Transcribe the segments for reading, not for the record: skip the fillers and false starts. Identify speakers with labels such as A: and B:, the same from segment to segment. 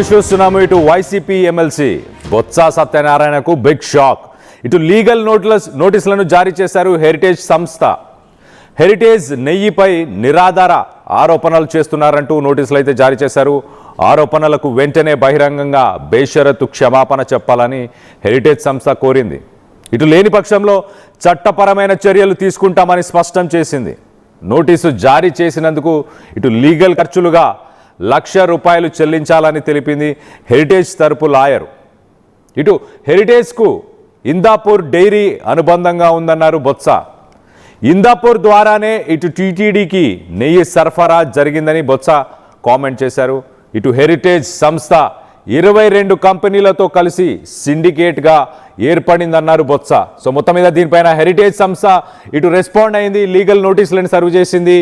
A: చూస్తున్నాము. ఇటు వైసీపీ ఎమ్మెల్సీ బొత్స సత్యనారాయణకు బిగ్ షాక్. ఇటు లీగల్ నోటీసులను జారీ చేశారు హెరిటేజ్ సంస్థ. హెరిటేజ్ నెయ్యిపై నిరాధార ఆరోపణలు చేస్తున్నారంటూ నోటీసులు అయితే జారీ చేశారు. ఆరోపణలకు వెంటనే బహిరంగంగా బేషరతు క్షమాపణ చెప్పాలని హెరిటేజ్ సంస్థ కోరింది. ఇటు లేని పక్షంలో చట్టపరమైన చర్యలు తీసుకుంటామని స్పష్టం చేసింది. నోటీసు జారీ చేసినందుకు ఇటు లీగల్ ఖర్చులుగా ₹1,00,000 చెల్లించాలని తెలిపింది హెరిటేజ్ తరపు లాయరు. ఇటు హెరిటేజ్కు ఇందాపూర్ డైరీ అనుబంధంగా ఉందన్నారు బొత్స. ఇందాపూర్ ద్వారానే ఇటు టీటీడీకి నెయ్యి సరఫరా జరిగిందని బొత్స కామెంట్ చేశారు. ఇటు హెరిటేజ్ సంస్థ 22 కంపెనీలతో కలిసి సిండికేట్గా ఏర్పడిందన్నారు బొత్స. సో మొత్తం మీద దీనిపైన హెరిటేజ్ సంస్థ ఇటు రెస్పాండ్ అయింది, లీగల్ నోటీసులను సర్వ్ చేసింది.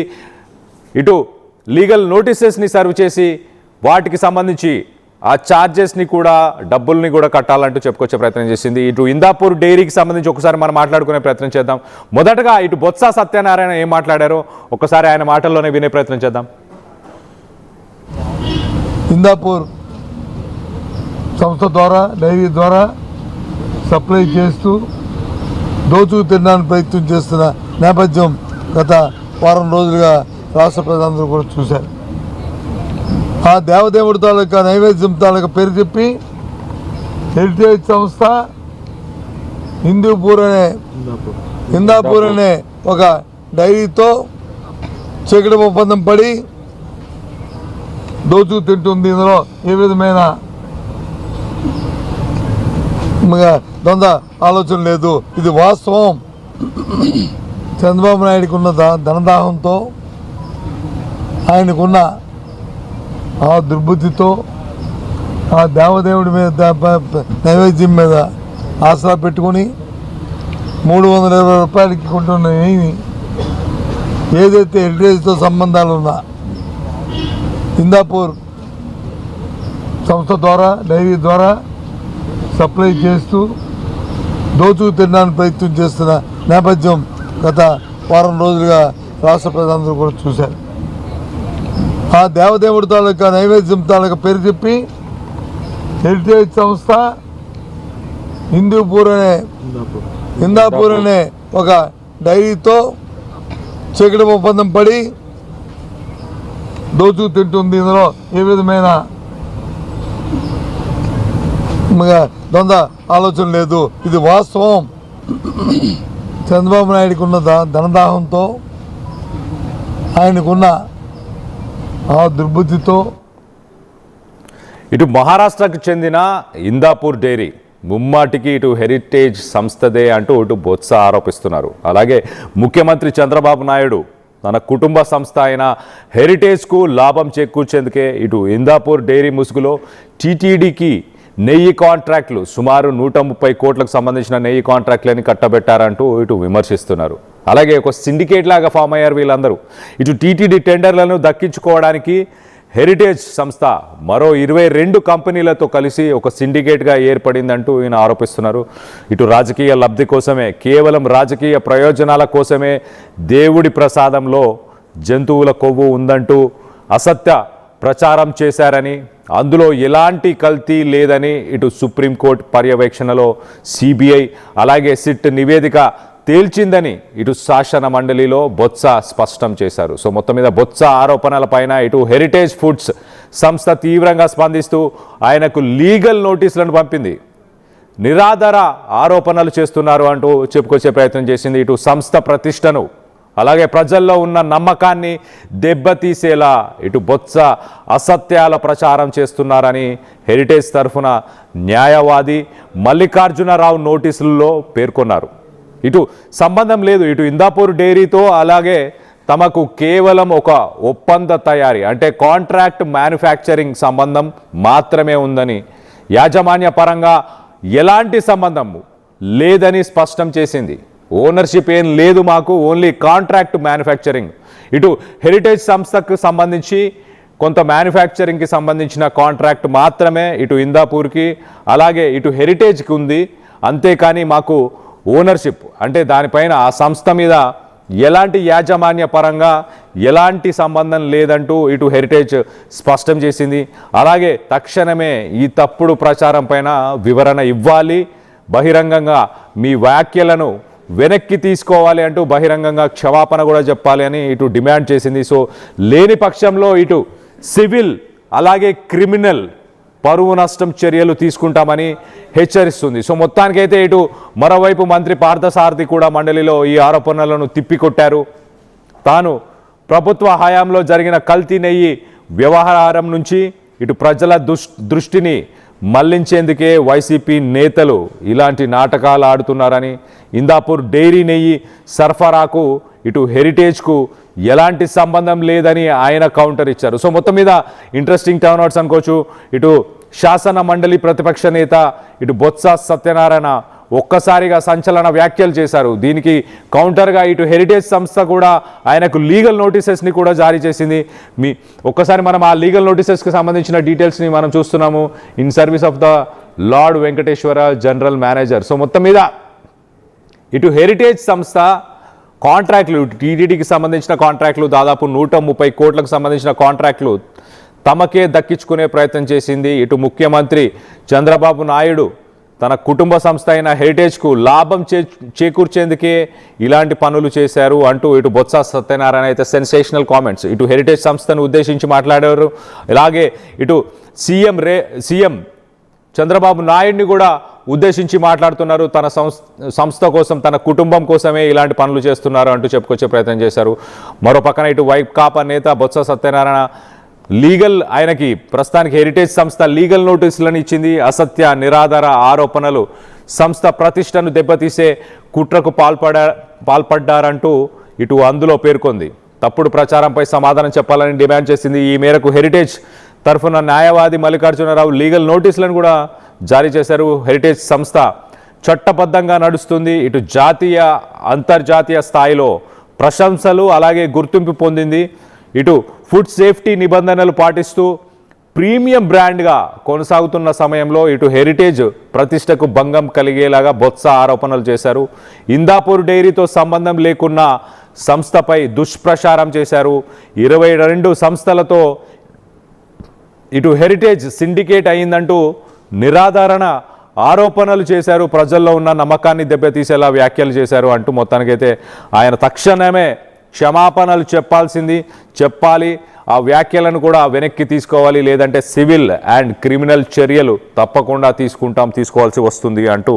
A: ఇటు లీగల్ నోటీసెస్ని సర్వ్ చేసి వాటికి సంబంధించి ఆ ఛార్జెస్ని కూడా డబ్బుల్ని కూడా కట్టాలంటూ చెప్పుకొచ్చే ప్రయత్నం చేసింది. ఇటు ఇందాపూర్ డైరీకి సంబంధించి ఒకసారి మనం మాట్లాడుకునే ప్రయత్నం చేద్దాం. మొదటగా ఇటు బొత్స సత్యనారాయణ ఏం మాట్లాడారో ఒకసారి ఆయన మాటల్లోనే వినే ప్రయత్నం చేద్దాం.
B: ఇందాపూర్ సంస్థ ద్వారా డైరీ ద్వారా సప్లై చేస్తూ దోచుకు తినడానికి ప్రయత్నం చేస్తున్న నేపథ్యం గత వారం రోజులుగా రాష్ట్ర ప్రజలందరూ కూడా చూశారు. ఆ దేవదేవుడి తాలూకా నైవేద్యం తాలూకా పేరు చెప్పి హెరిటేజ్ సంస్థ ఇందాపూర్ అనే ఒక డైరీతో చీకటి ఒప్పందం పడి దోచుకు తింటుంది. ఇందులో ఏ విధమైన ద్వంద్వ ఆలోచన లేదు. ఇది వాస్తవం. చంద్రబాబు నాయుడుకి ఉన్న ధనదాహంతో, ఆయనకున్న ఆ దుర్బుద్ధితో, ఆ దేవదేవుడి మీద నైవేద్యం మీద ఆసరా పెట్టుకొని ₹320 కొంటున్న నెయ్యిని ఏదైతే హెరిటేజ్తో సంబంధాలు ఉన్నా ఇందాపూర్ సంస్థ ద్వారా డైరీ ద్వారా సప్లై చేస్తూ దోచుకు తినడానికి ప్రయత్నం చేస్తున్న నేపథ్యం గత వారం రోజులుగా రాష్ట్ర ప్రజలందరూ కూడా చూశారు. ఆ దేవదేవుడి తాలూకా నైవేద్యం తాలూకా పేరు చెప్పి హెరిటేజ్ సంస్థ ఇందాపూర్ అనే ఒక డైరీతో చీకటి ఒప్పందం పడి దోచుకు తింటుంది. ఇందులో ఏ విధమైన ద్వంద్వ ఆలోచన లేదు. ఇది వాస్తవం. చంద్రబాబు నాయుడుకి ఉన్న ధనదాహంతో, ఆయనకున్న ఆ దుర్బుద్ధితో.
A: ఇటు మహారాష్ట్రకు చెందిన ఇందాపూర్ డైరీ ముమ్మాటికి ఇటు హెరిటేజ్ సంస్థదే అంటూ ఇటు బొత్స ఆరోపిస్తున్నారు. అలాగే ముఖ్యమంత్రి చంద్రబాబు నాయుడు తన కుటుంబ సంస్థ అయిన హెరిటేజ్కు లాభం చేకూర్చేందుకే ఇటు ఇందాపూర్ డైరీ ముసుగులో టీటీడీకి నెయ్యి కాంట్రాక్టులు సుమారు 130 కోట్లకు సంబంధించిన నెయ్యి కాంట్రాక్టులని కట్టబెట్టారంటూ ఇటు విమర్శిస్తున్నారు. అలాగే ఒక సిండికేట్ లాగా ఫామ్ అయ్యారు వీళ్ళందరూ. ఇటు టీటీడీ టెండర్లను దక్కించుకోవడానికి హెరిటేజ్ సంస్థ మరో 22 కంపెనీలతో కలిసి ఒక సిండికేట్గా ఏర్పడిందంటూ ఈయన ఆరోపిస్తున్నారు. ఇటు రాజకీయ లబ్ధి కోసమే, కేవలం రాజకీయ ప్రయోజనాల కోసమే దేవుడి ప్రసాదంలో జంతువుల కొవ్వు ఉందంటూ అసత్య ప్రచారం చేశారని, అందులో ఎలాంటి కల్తీ లేదని ఇటు సుప్రీంకోర్టు పర్యవేక్షణలో సిబిఐ అలాగే సిట్ నివేదిక తేల్చిందని ఇటు శాసన మండలిలో బొత్స స్పష్టం చేశారు. సో మొత్తం మీద బొత్స ఆరోపణలపైన ఇటు హెరిటేజ్ ఫుడ్స్ సంస్థ తీవ్రంగా స్పందిస్తూ ఆయనకు లీగల్ నోటీసులను పంపింది. నిరాధార ఆరోపణలు చేస్తున్నారు అంటూ చెప్పుకొచ్చే ప్రయత్నం చేసింది. ఇటు సంస్థ ప్రతిష్టను అలాగే ప్రజల్లో ఉన్న నమ్మకాన్ని దెబ్బతీసేలా ఇటు బొత్స అసత్యాల ప్రచారం చేస్తున్నారని హెరిటేజ్ తరఫున న్యాయవాది మల్లికార్జునరావు నోటీసుల్లో పేర్కొన్నారు. ఇటు సంబంధం లేదు ఇటు ఇందాపూర్ డైరీతో, అలాగే తమకు కేవలం ఒక ఒప్పంద తయారీ అంటే కాంట్రాక్ట్ మ్యానుఫ్యాక్చరింగ్ సంబంధం మాత్రమే ఉందని, యాజమాన్య పరంగా ఎలాంటి సంబంధం లేదని స్పష్టం చేసింది. ఓనర్షిప్ ఏం లేదు మాకు, ఓన్లీ కాంట్రాక్ట్ మ్యానుఫ్యాక్చరింగ్. ఇటు హెరిటేజ్ సంస్థకు సంబంధించి కొంత మ్యానుఫ్యాక్చరింగ్కి సంబంధించిన కాంట్రాక్ట్ మాత్రమే ఇటు ఇందాపూర్కి అలాగే ఇటు హెరిటేజ్కి ఉంది. అంతేకాని మాకు ఓనర్షిప్ అంటే దానిపైన ఆ సంస్థ మీద ఎలాంటి యాజమాన్య పరంగా ఎలాంటి సంబంధం లేదంటూ ఇటు హెరిటేజ్ స్పష్టం చేసింది. అలాగే తక్షణమే ఈ తప్పుడు ప్రచారం పైన వివరణ ఇవ్వాలి, బహిరంగంగా మీ వ్యాఖ్యలను వెనక్కి తీసుకోవాలి అంటూ బహిరంగంగా క్షమాపణ కూడా చెప్పాలి అని ఇటు డిమాండ్ చేసింది. సో లేని పక్షంలో ఇటు సివిల్ అలాగే క్రిమినల్ పరువు నష్టం చర్యలు తీసుకుంటామని హెచ్చరిస్తుంది. సో మొత్తానికైతే ఇటు మరోవైపు మంత్రి పార్థసారథి కూడా మండలిలో ఈ ఆరోపణలను తిప్పికొట్టారు. తాను ప్రభుత్వ హయాంలో జరిగిన కల్తీ నెయ్యి వ్యవహారం నుంచి ఇటు ప్రజల దృష్టిని మళ్లించేందుకే వైసీపీ నేతలు ఇలాంటి నాటకాలు ఆడుతున్నారని, ఇందాపూర్ డైరీ నెయ్యి సరఫరాకు ఇటు హెరిటేజ్కు ఎలాంటి సంబంధం లేదని ఆయన కౌంటర్ ఇచ్చారు. సో మొత్తం మీద ఇంట్రెస్టింగ్ టర్న్అవుట్స్ అనుకోవచ్చు. ఇటు శాసన మండలి ప్రతిపక్ష నేత ఇటు బొత్స సత్యనారాయణ ఒక్కసారిగా సంచలన వ్యాఖ్యలు చేశారు. దీనికి కౌంటర్గా ఇటు హెరిటేజ్ సంస్థ కూడా ఆయనకు లీగల్ నోటీసెస్ని కూడా జారీ చేసింది. ఒక్కసారి మనం ఆ లీగల్ నోటీసెస్కి సంబంధించిన డీటెయిల్స్ని మనం చూస్తున్నాము. In service of the lord Venkateswara general manager. So మొత్తం మీద ఇటు హెరిటేజ్ సంస్థ కాంట్రాక్టులు, టీటీడీకి సంబంధించిన కాంట్రాక్టులు దాదాపు 130 కోట్లకు సంబంధించిన కాంట్రాక్టులు తమకే దక్కించుకునే ప్రయత్నం చేసింది. ఇటు ముఖ్యమంత్రి చంద్రబాబు నాయుడు తన కుటుంబ సంస్థ అయిన హెరిటేజ్కు లాభం చేకూర్చేందుకే ఇలాంటి పనులు చేశారు అంటూ ఇటు బొత్స సత్యనారాయణ అయితే సెన్సేషనల్ కామెంట్స్ ఇటు హెరిటేజ్ సంస్థను ఉద్దేశించి మాట్లాడారు. ఇలాగే ఇటు సీఎం చంద్రబాబు నాయుడిని కూడా ఉద్దేశించి మాట్లాడుతున్నారు. తన సంస్థ కోసం, తన కుటుంబం కోసమే ఇలాంటి పనులు చేస్తున్నారు అంటూ చెప్పుకొచ్చే ప్రయత్నం చేశారు. మరో పక్కన ఇటు వైకాపా నేత బొత్స సత్యనారాయణ ఆయనకి ప్రస్తుతానికి హెరిటేజ్ సంస్థ లీగల్ నోటీసులను ఇచ్చింది. అసత్య నిరాధార ఆరోపణలు సంస్థ ప్రతిష్టను దెబ్బతీసే కుట్రకు పాల్పడ్డారంటూ ఇటు అందులో పేర్కొంది. తప్పుడు ప్రచారంపై సమాధానం చెప్పాలని డిమాండ్ చేసింది. ఈ మేరకు హెరిటేజ్ తరఫున న్యాయవాది మల్లికార్జునరావు లీగల్ నోటీసులను కూడా జారీ చేశారు. హెరిటేజ్ సంస్థ చట్టబద్ధంగా నడుస్తుంది. ఇటు జాతీయ అంతర్జాతీయ స్థాయిలో ప్రశంసలు అలాగే గుర్తింపు పొందింది. ఇటు ఫుడ్ సేఫ్టీ నిబంధనలు పాటిస్తూ ప్రీమియం బ్రాండ్గా కొనసాగుతున్న సమయంలో ఇటు హెరిటేజ్ ప్రతిష్టకు భంగం కలిగేలాగా బొత్స ఆరోపణలు చేశారు. ఇందాపూర్ డైరీతో సంబంధం లేకున్న సంస్థపై దుష్ప్రచారం చేశారు. 22 సంస్థలతో ఇటు హెరిటేజ్ సిండికేట్ అయిందంటూ నిరాధారణ ఆరోపణలు చేశారు. ప్రజల్లో ఉన్న నమ్మకాన్ని దెబ్బతీసేలా వ్యాఖ్యలు చేశారు అంటూ మొత్తానికైతే ఆయన తక్షణమే క్షమాపణలు చెప్పాలి. ఆ వ్యాఖ్యలను కూడా వెనక్కి తీసుకోవాలి, లేదంటే సివిల్ అండ్ క్రిమినల్ చర్యలు తప్పకుండా తీసుకోవాల్సి వస్తుంది అంటూ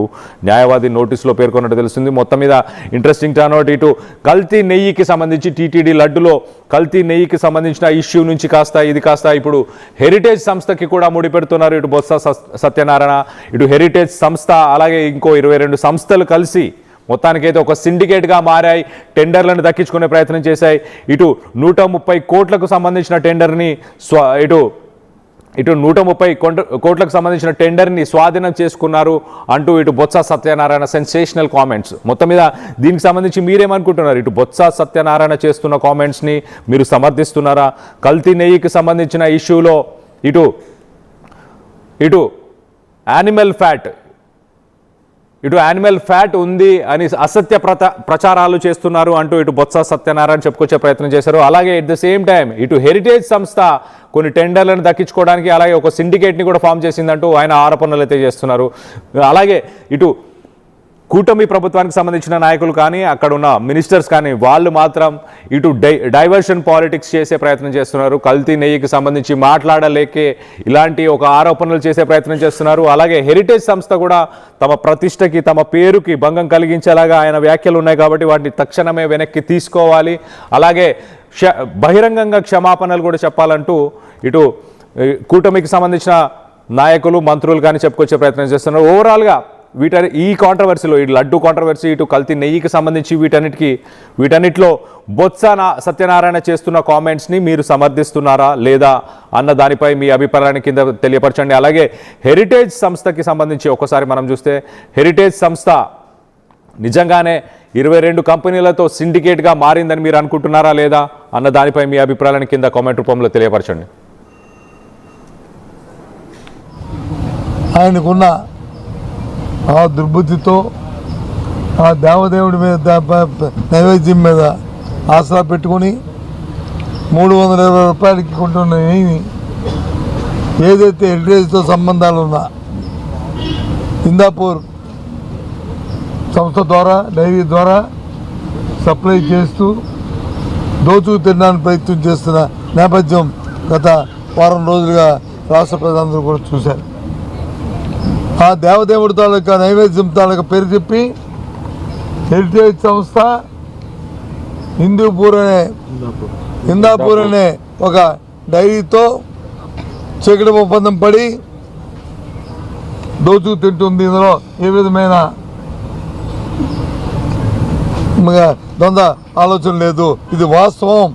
A: న్యాయవాది నోటీసులో పేర్కొన్నట్టు తెలుస్తుంది. మొత్తం మీద ఇంట్రెస్టింగ్ టర్న్అవుట్. ఇటు కల్తీ నెయ్యికి సంబంధించి టీటీడీ లడ్డులో కల్తీ నెయ్యికి సంబంధించిన ఇష్యూ నుంచి ఇది కాస్త ఇప్పుడు హెరిటేజ్ సంస్థకి కూడా ముడిపెడుతున్నారు ఇటు బొత్స సత్యనారాయణ. ఇటు హెరిటేజ్ సంస్థ అలాగే ఇంకో 22 సంస్థలు కలిసి మొత్తానికైతే ఒక సిండికేట్గా మారాయి. టెండర్లను దక్కించుకునే ప్రయత్నం చేశాయి. ఇటు 130 కోట్లకు సంబంధించిన టెండర్ని ఇటు 130 కోట్లకు సంబంధించిన టెండర్ని స్వాధీనం చేసుకున్నారు అంటూ ఇటు బొత్స సత్యనారాయణ సెన్సేషనల్ కామెంట్స్. మొత్తం మీద దీనికి సంబంధించి మీరేమనుకుంటున్నారు? ఇటు బొత్స సత్యనారాయణ చేస్తున్న కామెంట్స్ని మీరు సమర్థిస్తున్నారా? కల్తీ నెయ్యికి సంబంధించిన ఇష్యూలో ఇటు యానిమల్ ఫ్యాట్ ఉంది అని అసత్య ప్రచారాలు చేస్తున్నారు అంటూ ఇటు బొత్స సత్యనారాయణ చెప్పుకొచ్చే ప్రయత్నం చేశారు. అలాగే ఎట్ ద సేమ్ టైం ఇటు హెరిటేజ్ సంస్థ కొన్ని టెండర్లను దక్కించుకోవడానికి అలాగే ఒక సిండికేట్ని కూడా ఫామ్ చేసిందంటూ ఆయన ఆరోపణలు అయితే చేస్తున్నారు. అలాగే ఇటు కూటమి ప్రభుత్వానికి సంబంధించిన నాయకులు కానీ అక్కడ ఉన్న మినిస్టర్స్ కానీ వాళ్ళు మాత్రం ఇటు డైవర్షన్ పాలిటిక్స్ చేసే ప్రయత్నం చేస్తున్నారు. కల్తీ నెయ్యికి సంబంధించి మాట్లాడలేకే ఇలాంటి ఒక ఆరోపణలు చేసే ప్రయత్నం చేస్తున్నారు. అలాగే హెరిటేజ్ సంస్థ కూడా తమ ప్రతిష్టకి తమ పేరుకి భంగం కలిగించేలాగా ఆయన వ్యాఖ్యలు ఉన్నాయి కాబట్టి వాటిని తక్షణమే వెనక్కి తీసుకోవాలి. అలాగే బహిరంగంగా క్షమాపణలు కూడా చెప్పాలంటూ ఇటు కూటమికి సంబంధించిన నాయకులు మంత్రులు కానీ చెప్పుకొచ్చే ప్రయత్నం చేస్తున్నారు. ఓవరాల్గా ఈ కాంట్రవర్సీలో ఇటు లడ్డు కాంట్రవర్సీ, ఇటు కల్తీ నెయ్యికి సంబంధించి వీటన్నిటిలో బొత్స సత్యనారాయణ చేస్తున్న కామెంట్స్ని మీరు సమర్థిస్తున్నారా లేదా అన్న దానిపై మీ అభిప్రాయాన్ని కింద తెలియపరచండి. అలాగే హెరిటేజ్ సంస్థకి సంబంధించి ఒకసారి మనం చూస్తే హెరిటేజ్ సంస్థ నిజంగానే 22 కంపెనీలతో సిండికేట్గా మారిందని మీరు అనుకుంటున్నారా లేదా అన్న దానిపై మీ అభిప్రాయాన్ని కింద కామెంట్ రూపంలో తెలియపరచండి.
B: ఆయనకున్న ఆ దుర్బుద్ధితో ఆ దేవదేవుడి మీద నైవేద్యం మీద ఆసరా పెట్టుకొని 320 రూపాయలకి కొంటున్న నెయ్యిని ఏదైతే హెరిటేజ్తో సంబంధాలు ఉన్నా ఇందాపూర్ సంస్థ ద్వారా డైరీ ద్వారా సప్లై చేస్తూ దోచుకు తినడానికి ప్రయత్నం చేస్తున్న నేపథ్యం గత వారం రోజులుగా రాష్ట్ర ప్రజలందరూ కూడా చూశారు. ఆ దేవదేవుడి తాలూకా నైవేద్యం తాలూకా పేరు చెప్పి హెరిటేజ్ సంస్థ ఇందాపూర్ అనే ఒక డైరీతో చీకటి ఒప్పందం పడి దోచుకు తింటుంది. ఇందులో ఏ విధమైన ద్వంద్వ ఆలోచన లేదు. ఇది వాస్తవం.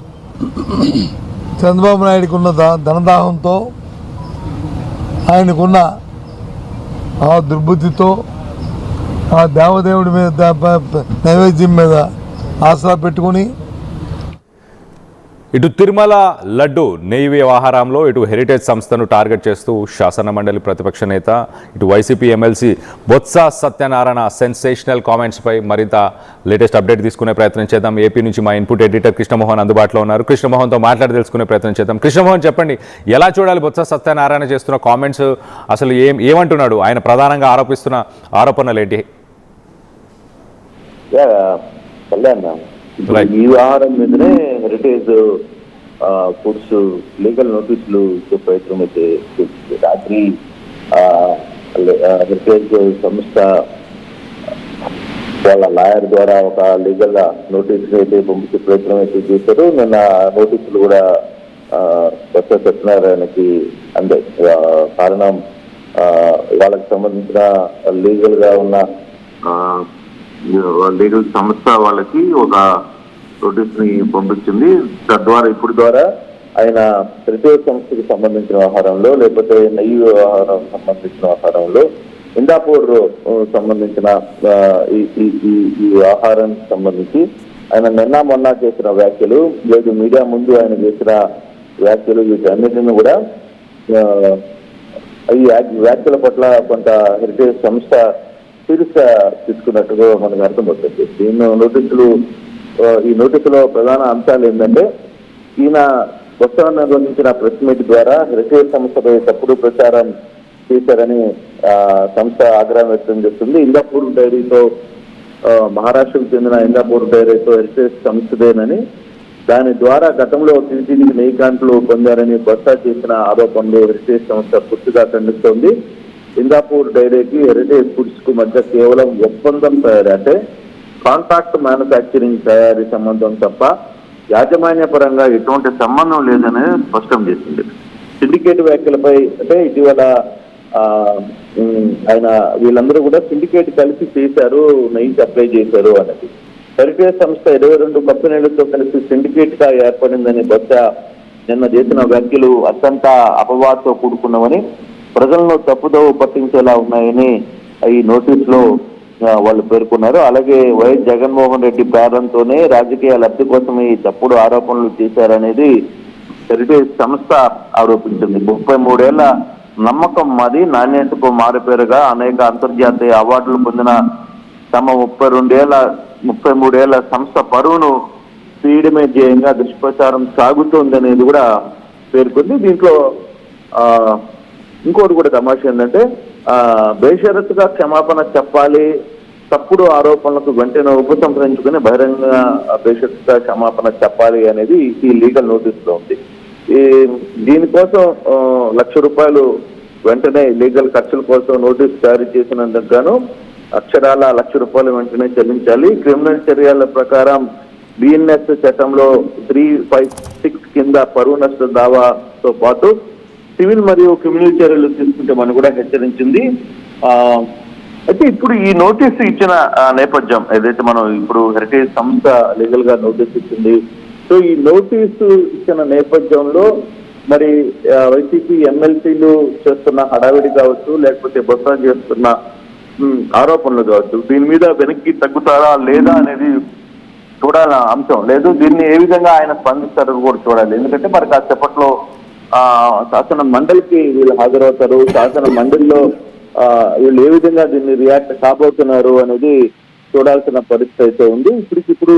B: చంద్రబాబు నాయుడుకి ఉన్న ధనదాహంతో, ఆయనకున్న ఆ దుర్బుద్ధితో ఆ దేవదేవుడి మీద నైవేద్యం మీద ఆసరా పెట్టుకొని
A: ఇటు తిరుమల లడ్డు నెయ్యి వ్యవహారంలో ఇటు హెరిటేజ్ సంస్థను టార్గెట్ చేస్తూ శాసన మండలి ప్రతిపక్ష నేత ఇటు వైసీపీ ఎమ్మెల్సీ బొత్స సత్యనారాయణ సెన్సేషనల్ కామెంట్స్పై మరింత లేటెస్ట్ అప్డేట్ తీసుకునే ప్రయత్నం చేద్దాం. ఏపీ నుంచి మా ఇన్పుట్ ఎడిటర్ కృష్ణమోహన్ అందుబాటులో ఉన్నారు. కృష్ణమోహన్తో మాట్లాడి తెలుసుకునే ప్రయత్నం చేద్దాం. కృష్ణమోహన్, చెప్పండి, ఎలా చూడాలి బొత్స సత్యనారాయణ చేస్తున్న కామెంట్స్? అసలు ఏమంటున్నాడు? ఆయన ప్రధానంగా ఆరోపిస్తున్న ఆరోపణలు ఏంటి?
C: ఈ వ్యవహారం మీదనే హెరిటేజ్ ఫుడ్స్ లీగల్ నోటీసులు ఇచ్చే ప్రయత్నం అయితే రాత్రి హెరిటేజ్ సంస్థ వాళ్ళ లాయర్ ద్వారా ఒక లీగల్ నోటీసులు అయితే పంపించే ప్రయత్నం అయితే చేశారు. నిన్న నోటీసులు కూడా బొత్స సత్యనారాయణకి అందే. కారణం వాళ్ళకి సంబంధించిన లీగల్ గా ఉన్న లీగల్ సంస్థ వాళ్ళకి ఒక నోటీస్ ని పంపించింది. తద్వారా ఇప్పుడు ద్వారా ఆయన హెరిటేజ్ సంస్థకి సంబంధించిన వ్యవహారంలో, లేకపోతే నెయ్యి వ్యవహారం సంబంధించిన వ్యవహారంలో, ఇందాపూర్ సంబంధించిన ఈ వ్యవహారానికి సంబంధించి ఆయన నిన్న మొన్న చేసిన వ్యాఖ్యలు, లేదు మీడియా ముందు ఆయన చేసిన వ్యాఖ్యలు, వీటన్నిటిని కూడా ఈ వ్యాఖ్యల పట్ల కొంత హెరిటేజ్ సంస్థ సీరియస్ గా తీసుకున్నట్టుగా మనకు అర్థమవుతుంది. ఈ నోటీసులో ప్రధాన అంశాలు ఏంటంటే, ఈయన కొత్తగా నిర్వహించిన ప్రెస్ మీట్ ద్వారా హెరిటేజ్ సంస్థపై తప్పుడు ప్రచారం చేశారని సంస్థ ఆగ్రహం వ్యక్తం చేస్తుంది. ఇందాపూర్ డైరీతో, మహారాష్ట్రకు చెందిన ఇందాపూర్ డైరీతో హెరిటేజ్ సంస్థదేనని, దాని ద్వారా గతంలో టీటీడీకి నెయ్యి కాంట్లు పొందారని బొత్స చేసిన ఆరోపణలు హెరిటేజ్ సంస్థ పూర్తిగా ఖండిస్తోంది. ఇందాపూర్ డైరీకి హెరిటేజ్ ఫుడ్స్ కు మధ్య కేవలం ఒప్పందం తయారీ, అంటే కాంట్రాక్ట్ మ్యానుఫ్యాక్చరింగ్ తయారీ సంబంధం తప్ప యాజమాన్య పరంగా ఎటువంటి సంబంధం లేదని స్పష్టం చేసింది. సిండికేట్ వ్యాఖ్యలపై అంటే ఇటీవల ఆయన వీళ్ళందరూ కూడా సిండికేట్ కలిసి చేశారు, నెయ్యి సప్లై చేశారు అనేది. హెరిటేజ్ సంస్థ 22 కంపెనీలతో కలిసి సిండికేట్ గా ఏర్పడిందని బొత్స నిన్న చేసిన వ్యాఖ్యలు అత్యంత అపవాదంతో కూడుకున్నవని, ప్రజలను తప్పుదోవ పట్టించేలా ఉన్నాయని ఈ నోటీసులో వాళ్ళు పేర్కొన్నారు. అలాగే వైఎస్ జగన్మోహన్ రెడ్డి ప్రారంభంతోనే రాజకీయ లబ్ధి కోసం ఈ తప్పుడు ఆరోపణలు చేశారనేది హెరిటేజ్ సంస్థ ఆరోపించింది. 33 ఏళ్ల నమ్మకం మాది, నాణ్యతకు మారుపేరుగా అనేక అంతర్జాతీయ అవార్డులు పొందిన తమ 33 ఏళ్ల సంస్థ పరువును తీయడమే ధ్యేయంగా దుష్ప్రచారం సాగుతోందనేది కూడా పేర్కొంది. దీంట్లో ఇంకోటి కూడా తమాషా ఏంటంటే, బేషరతుగా క్షమాపణ చెప్పాలి, తప్పుడు ఆరోపణలకు వెంటనే ఉపసంహరించుకుని బహిరంగ బేషరతుగా క్షమాపణ చెప్పాలి అనేది ఈ లీగల్ నోటీసులో ఉంది. దీనికోసం ₹1,00,000 వెంటనే లీగల్ ఖర్చుల కోసం నోటీసు జారీ చేసినందుకు గాను అక్షరాల ₹1,00,000 వెంటనే చెల్లించాలి. క్రిమినల్ చర్యల ప్రకారం బిఎన్ఎస్ చట్టంలో 356 కింద పరువు నష్ట దావాతో పాటు సివిల్ మరియు క్రిమినల్ చర్యలు తీసుకుంటామని కూడా హెచ్చరించింది. అయితే ఇప్పుడు ఈ నోటీసు ఇచ్చిన నేపథ్యం ఏదైతే మనం ఇప్పుడు హెరిటేజ్ సంస్థ లీగల్ గా నోటీసు ఇచ్చింది, సో ఈ నోటీసు ఇచ్చిన నేపథ్యంలో మరి వైసీపీ ఎమ్మెల్సీలు చేస్తున్న హడావిడి కావచ్చు, లేకపోతే బొత్స చేస్తున్న ఆరోపణలు కావచ్చు, దీని మీద వెనక్కి తగ్గుతారా లేదా అనేది చూడాల అంశం. లేదు దీన్ని ఏ విధంగా ఆయన స్పందిస్తారో కూడా చూడాలి. ఎందుకంటే మరి కాసేపట్లో శాసన మండలికి వీళ్ళు హాజరవుతారు. శాసన మండలిలో వీళ్ళు ఏ విధంగా దీన్ని రియాక్ట్ కాబోతున్నారు అనేది చూడాల్సిన పరిస్థితి అయితే ఉంది. ఇప్పుడు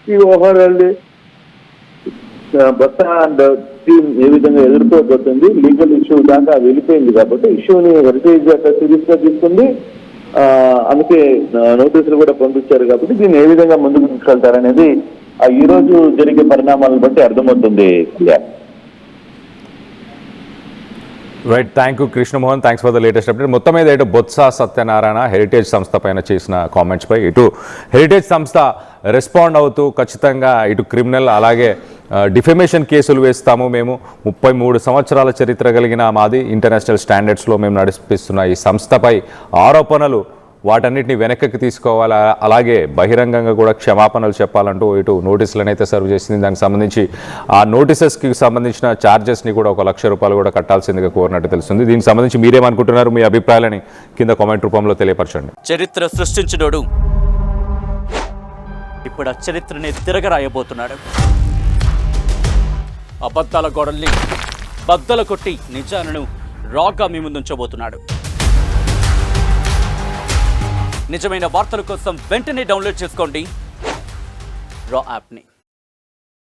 C: ఈ వ్యవహారాలు బొత్స అండ్ టీం ఏ విధంగా ఎదుర్కోబోతుంది, లీగల్ ఇష్యూ దాకా వెళ్ళిపోయింది కాబట్టి ఇష్యూని హెరిటేజ్ సీరియస్ గా తీసుకుంది. అందుకే నోటీసులు కూడా పంపించారు కాబట్టి దీన్ని ఏ విధంగా ముందుకు తీసుకెళ్తారనేది ఈ రోజు జరిగే పరిణామాలను బట్టి అర్థమవుతుంది.
A: Right, thank you Krishnamohan, thanks for the latest update. మొత్తం మీద ఇటు బొత్స సత్యనారాయణ హెరిటేజ్ సంస్థ పైన చేసిన కామెంట్స్ పై ఇటు హెరిటేజ్ సంస్థ రెస్పాండ్ అవుతూ ఖచ్చితంగా ఇటు క్రిమినల్ అలాగే డిఫెమేషన్ కేసులు వేస్తాము, మేము 33 సంవత్సరాల చరిత్ర కలిగిన మాది, ఇంటర్నేషనల్ స్టాండర్డ్స్లో మేము నడిపిస్తున్న ఈ సంస్థపై ఆరోపణలు వాటన్నిటిని వెనక్కి తీసుకోవాలి, అలాగే బహిరంగంగా కూడా క్షమాపణలు చెప్పాలంటూ ఇటు నోటీసులను అయితే సర్వ్ చేసింది. దానికి సంబంధించి ఆ నోటీసెస్కి సంబంధించిన ఛార్జెస్ని కూడా 1 లక్ష రూపాయలు కూడా కట్టాల్సిందిగా కోరినట్టు తెలుస్తుంది. దీనికి సంబంధించి మీరేమనుకుంటున్నారు, మీ అభిప్రాయాలని కింద కామెంట్ రూపంలో తెలియపరచండి.
D: చరిత్ర సృష్టించినోడు ఇప్పుడు ఆ చరిత్రని తిరగరాయబోతున్నాడు. అబద్ధాల గోడల్ని బద్దలు కొట్టి నిజాలను రాగా మీ ముందుంచబోతున్నాడు. నిజమైన వార్తల కోసం వెంటనే డౌన్లోడ్ చేసుకోండి రా యాప్ని.